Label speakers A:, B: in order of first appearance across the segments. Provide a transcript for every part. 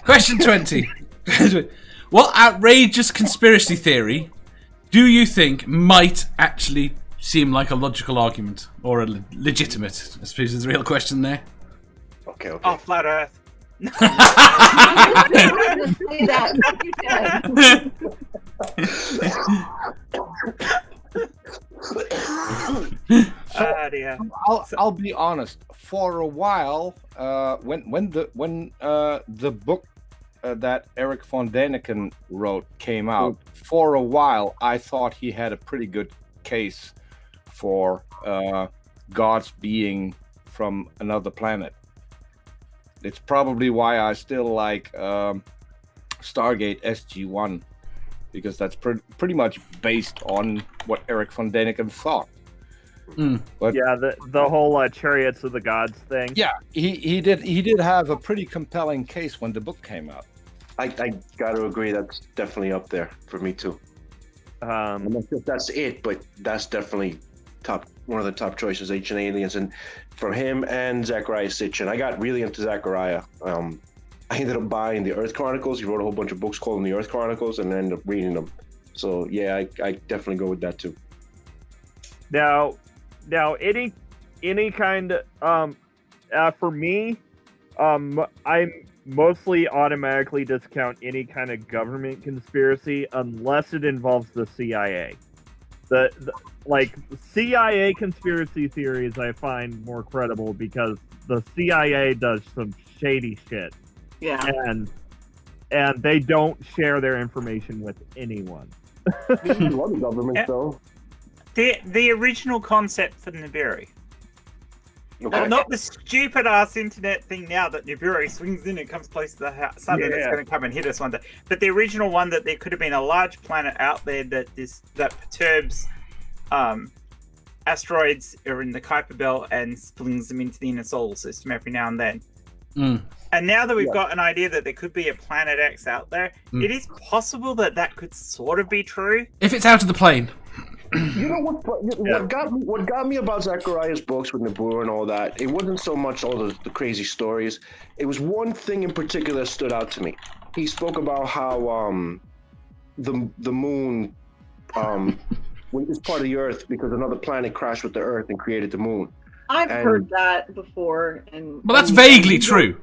A: Question 20. What outrageous conspiracy theory do you think might actually seem like a logical argument or a legitimate? I suppose is the real question there.
B: Okay.
C: Oh, flat Earth.
D: Say that.
C: Dear.
E: I'll be honest. For a while, when the book that Eric von Däniken wrote came out, for a while I thought he had a pretty good case for gods being from another planet. It's probably why I still like Stargate SG-1, because that's pretty much based on what Eric von Däniken thought.
F: But yeah, the whole chariots of the gods thing.
E: Yeah, he did have a pretty compelling case when the book came out.
B: I got to agree. That's definitely up there for me too. I'm not sure if that's it, but that's definitely one of the top choices. Ancient Aliens, and from him and Zechariah Sitchin. I got really into Zechariah. I ended up buying the Earth Chronicles. He wrote a whole bunch of books called them the Earth Chronicles, and ended up reading them. So yeah, I definitely go with that too.
F: Now any kind for me, I mostly automatically discount any kind of government conspiracy unless it involves the CIA. The CIA conspiracy theories I find more credible because the CIA does some shady shit.
D: Yeah.
F: And they don't share their information with anyone.
B: Other governments though.
C: The original concept for Nibiru.
B: Okay.
C: Well, not the stupid ass internet thing now that Nibiru swings in and comes close to the sun and it's going to come and hit us one day. But the original one that there could have been a large planet out there that perturbs asteroids are in the Kuiper Belt and flings them into the inner solar system every now and then. And now that we've got an idea that there could be a Planet X out there, it is possible that could sort of be true.
A: If it's out of the plane.
B: You know what got me about Zechariah's books with Nibiru and all that, it wasn't so much all the crazy stories. It was one thing in particular that stood out to me. He spoke about how the moon is part of the Earth because another planet crashed with the Earth and created the moon.
D: I've heard that before,
A: Well, that's vaguely true.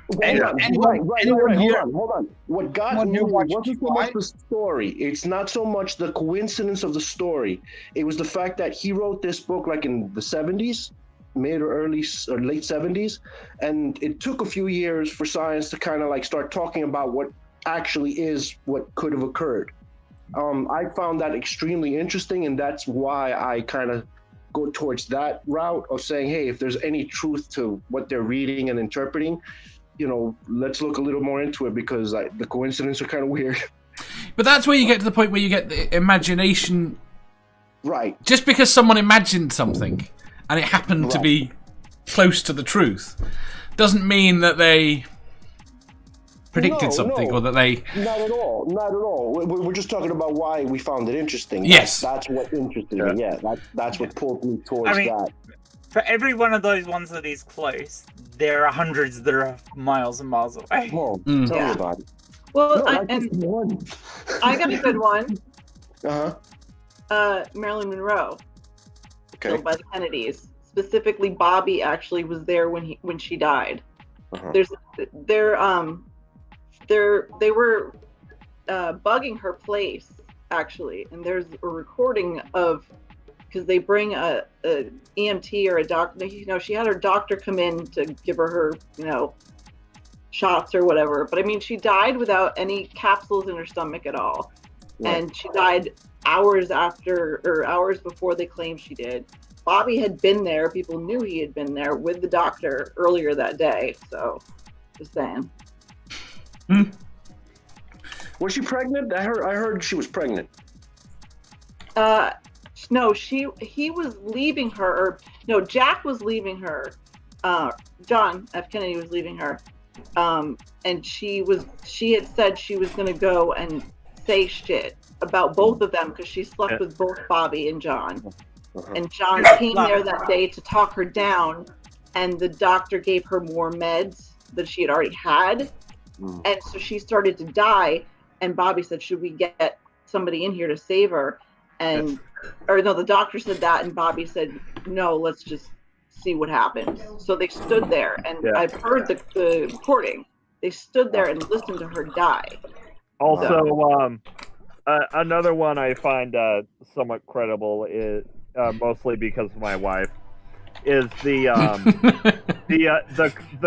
B: Hold on. What got me wasn't so much the story. It's not so much the coincidence of the story. It was the fact that he wrote this book like in the 70s, mid or late 70s, and it took a few years for science to kind of like start talking about what actually is what could have occurred. I found that extremely interesting, and that's why I kind of go towards that route of saying, hey, if there's any truth to what they're reading and interpreting, let's look a little more into it, because the coincidences are kind of weird.
A: But that's where you get to the point where you get the imagination.
B: Right.
A: Just because someone imagined something and it happened to be close to the truth doesn't mean that they predicted something or that they...
B: Not at all. We're just talking about why we found it interesting.
A: Yes.
B: That's what interested me. Yeah, that's what pulled me towards that.
C: For every one of those ones that is close, there are hundreds that are miles and miles away.
B: Oh, tell me about it.
D: Well, I got a good one. Marilyn Monroe, killed by the Kennedys. Specifically, Bobby actually was there when she died. They were bugging her place actually, and there's a recording of. Because they bring a EMT or a doctor, she had her doctor come in to give her shots or whatever. But I mean, she died without any capsules in her stomach at all. Yeah. And she died hours before they claimed she did. Bobby had been there. People knew he had been there with the doctor earlier that day. So, just saying.
B: Was she pregnant? I heard she was pregnant.
D: No, he was leaving her, Jack was leaving her. John F. Kennedy was leaving her. And she had said she was going to go and say shit about both of them because she slept with both Bobby and John. And John came there that day to talk her down, and the doctor gave her more meds that she had already had. And so she started to die, and Bobby said, should we get somebody in here to save her? And or no, the doctor said that, and Bobby said, no, let's just see what happens. So they stood there, and I've heard the recording. They stood there and listened to her die.
F: Also, another one I find somewhat credible is mostly because of my wife. Is the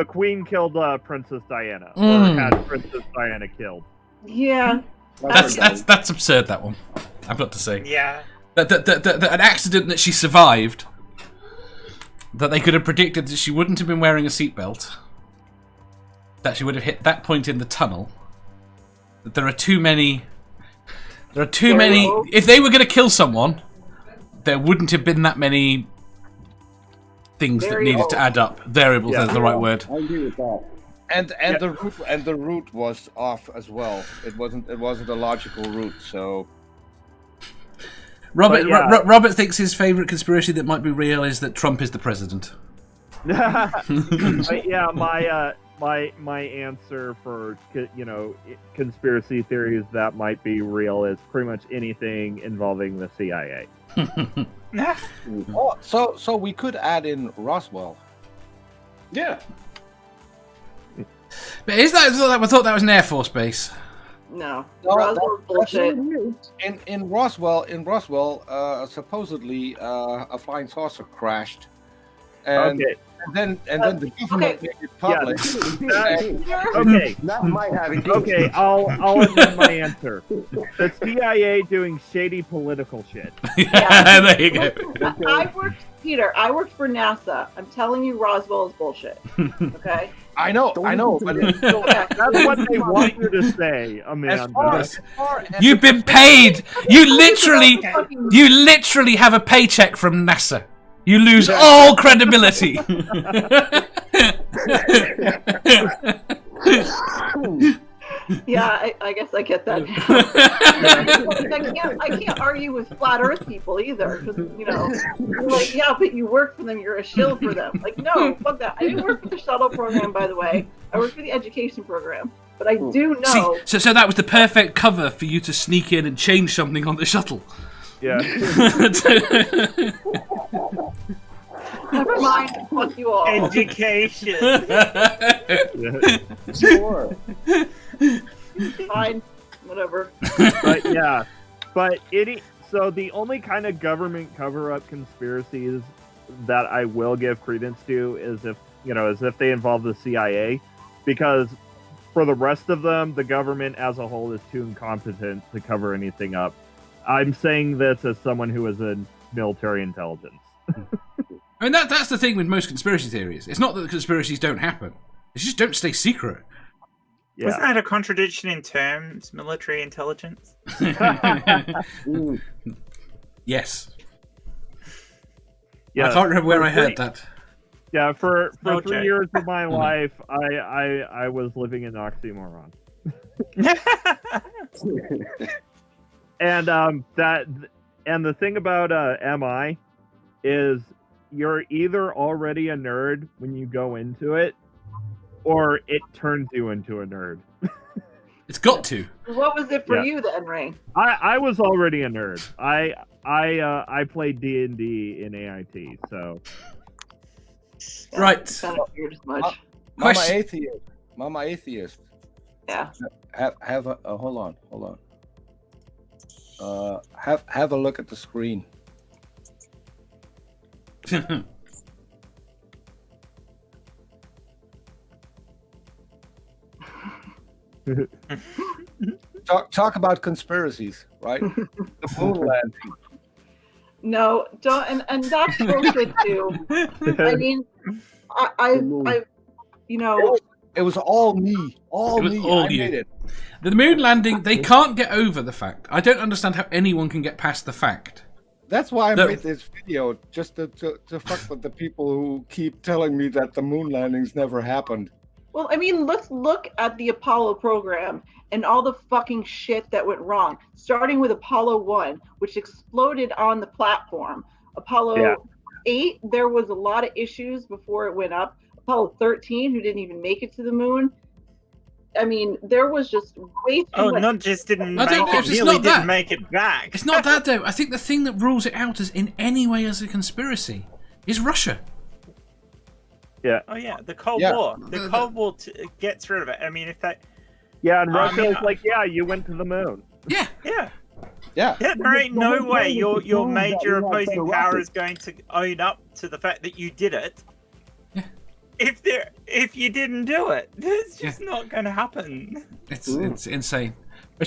F: Queen killed Princess Diana, or had Princess Diana killed?
D: Yeah,
A: that's absurd. That one, I've got to say.
C: Yeah.
A: That an accident that she survived. That they could have predicted that she wouldn't have been wearing a seatbelt. That she would have hit that point in the tunnel. That there are too many. There are too many. If they were going to kill someone, there wouldn't have been that many things that needed to add up. Variables is the right word.
B: I agree with that.
E: And the route was off as well. It wasn't a logical route. So
A: Robert thinks his favorite conspiracy that might be real is that Trump is the president.
F: But yeah, my answer for conspiracy theories that might be real is pretty much anything involving the CIA.
E: So we could add in Roswell.
B: Yeah.
A: But is that? I thought that was an Air Force base.
D: No, Roswell's bullshit.
E: In Roswell, supposedly a flying saucer crashed, and then the government made it public.
F: Okay,
B: that might have it.
F: Okay, I'll amend my answer. The CIA doing shady political shit.
A: Yeah, there you go.
D: I worked for NASA. I'm telling you, Roswell is bullshit. Okay.
E: I know, but
F: that's what they want you to say, Amanda.
A: You've been paid. You literally have a paycheck from NASA. You lose all credibility.
D: Yeah, I guess I get that. I can't argue with flat Earth people either, because like, yeah, but you work for them, you're a shill for them. Like, no, fuck that. I didn't work for the shuttle program, by the way. I worked for the education program, but I do know.
A: See, so that was the perfect cover for you to sneak in and change something on the shuttle.
F: Yeah.
D: Never mind. Fuck you all.
C: Education.
B: Sure.
D: Fine. Whatever.
F: But yeah. So the only kind of government cover-up conspiracies that I will give credence to is if they involve the CIA, because for the rest of them, the government as a whole is too incompetent to cover anything up. I'm saying this as someone who is in military intelligence.
A: I mean, that's the thing with most conspiracy theories. It's not that the conspiracies don't happen. They just don't stay secret.
F: Yeah.
C: Wasn't that a contradiction in terms, military intelligence?
A: Yes.
F: Yeah,
A: I can't remember where I heard that.
F: Yeah, for 3 years of my life, I was living in oxymoron. And the thing about MI is you're either already a nerd when you go into it, or it turns you into a nerd.
A: It's got to.
D: What was it for you then, Ray?
F: I was already a nerd. I played D&D in AIT, so.
A: Right.
E: Mama atheist.
D: Yeah.
E: Have a hold on. Have a look at the screen. Talk about conspiracies, right? The moon landing.
D: No, don't, and that's bullshit too. I mean, I
E: It was all me. All me.
A: All
E: I
A: you.
E: made it.
A: The moon landing, they can't get over the fact. I don't understand how anyone can get past the fact.
E: That's why I made this video, just to fuck with the people who keep telling me that the moon landings never happened.
D: Well, I mean, let's look at the Apollo program and all the fucking shit that went wrong, starting with Apollo 1, which exploded on the platform. Apollo 8, there was a lot of issues before it went up. Apollo 13, who didn't even make it to the moon. I mean, there was just way too much.
C: not just didn't
A: I
C: make
A: don't know
C: it,
A: if it's
C: nearly
A: not that.
C: didn't make it back.
A: It's not that though. I think the thing that rules it out as in any way as a conspiracy is Russia.
F: Yeah.
C: Oh yeah, the Cold War. The Cold War gets rid of it. I mean, if that.
F: Yeah, and Russia is like, yeah, you went to the moon.
A: Yeah.
C: Yeah.
E: Yeah.
C: There ain't no way your major opposing power is going to own up to the fact that you did it.
A: Yeah.
C: If you didn't do it, it's just not going to happen.
A: It's insane.